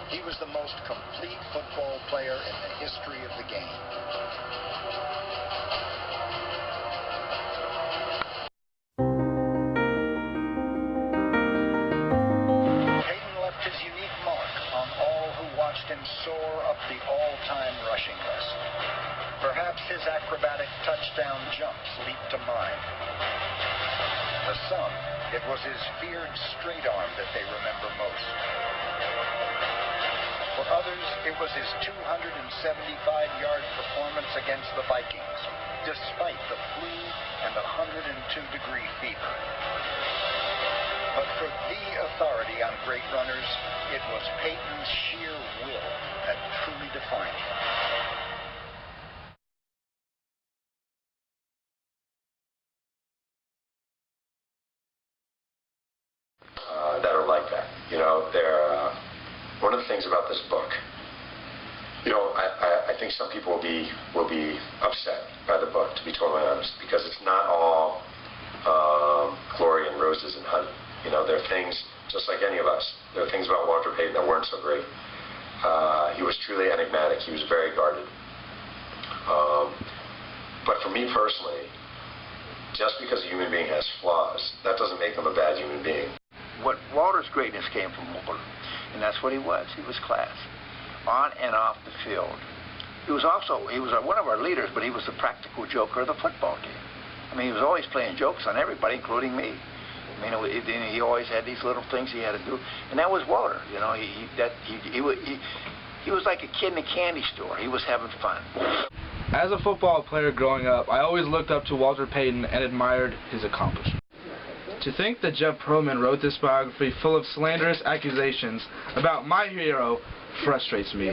He was the most complete football player in the history of the game. Peyton left his unique mark on all who watched him soar up the all-time rushing list. Perhaps his acrobatic touchdown jumps leaped to mind. For some, it was his feared straight arm that they remember most. For others, it was his 275-yard performance against the Vikings, despite the flu and the 102-degree fever. But for the authority on great runners, it was Peyton's sheer will that truly defined him. That are like that. You know, they're one of the things about this book. You know, I think some people will be upset by the book, to be totally honest, because it's not all glory and roses and honey. You know, there are things, just like any of us, there are things about Walter Payton that weren't so great. He was truly enigmatic. He was very guarded. But for me personally, just because a human being has flaws, that doesn't make him a bad human being. What Walter's greatness came from Walter, and that's what he was. He was class, on and off the field. He was one of our leaders, but he was the practical joker of the football team. I mean, he was always playing jokes on everybody, including me. I mean, he always had these little things he had to do, and that was Walter. You know, he was like a kid in a candy store. He was having fun. As a football player growing up, I always looked up to Walter Payton and admired his accomplishments. To think that Jeff Pearlman wrote this biography full of slanderous accusations about my hero frustrates me.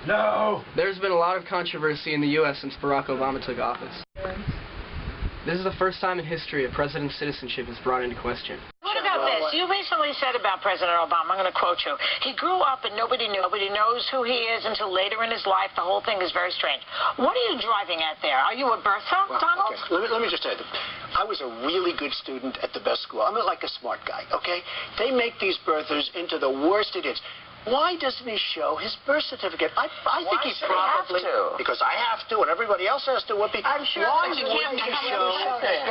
No! There's been a lot of controversy in the U.S. since Barack Obama took office. This is the first time in history a president's citizenship is brought into question. What about this? You recently said about President Obama, I'm going to quote you, he grew up and nobody knows who he is until later in his life. The whole thing is very strange. What are you driving at there? Are you a birther, Donald? Okay. Let me just tell you, I was a really good student at the best school. I'm like a smart guy, okay? They make these birthers into the worst idiots. Why doesn't he show his birth certificate? I think he probably... Because I have to, and everybody else has to. I'm sure. Why wouldn't he show...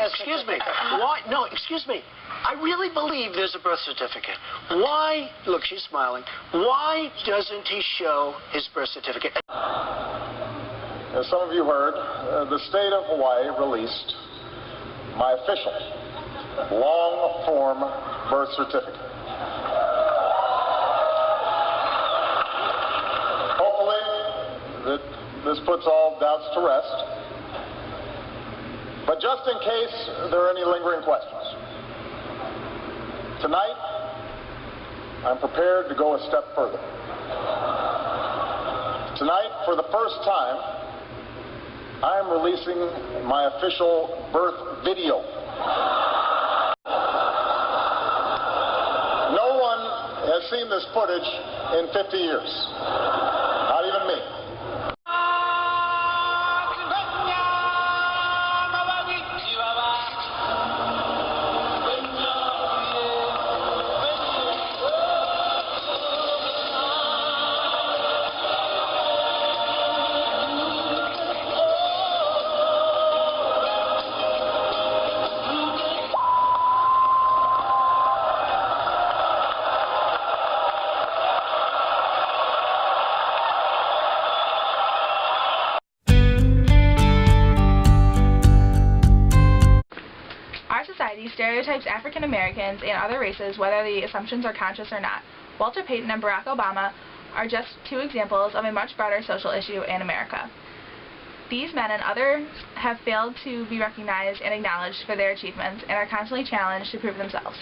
Excuse me. Why? No, excuse me. I really believe there's a birth certificate. Why... Look, she's smiling. Why doesn't he show his birth certificate? As some of you heard, the state of Hawaii released my official long-form birth certificate. This puts all doubts to rest. But just in case there are any lingering questions, tonight I'm prepared to go a step further. Tonight, for the first time, I'm releasing my official birth video. No one has seen this footage in 50 years. Not even me. Stereotypes African Americans and other races, whether the assumptions are conscious or not. Walter Payton and Barack Obama are just two examples of a much broader social issue in America. These men and others have failed to be recognized and acknowledged for their achievements and are constantly challenged to prove themselves.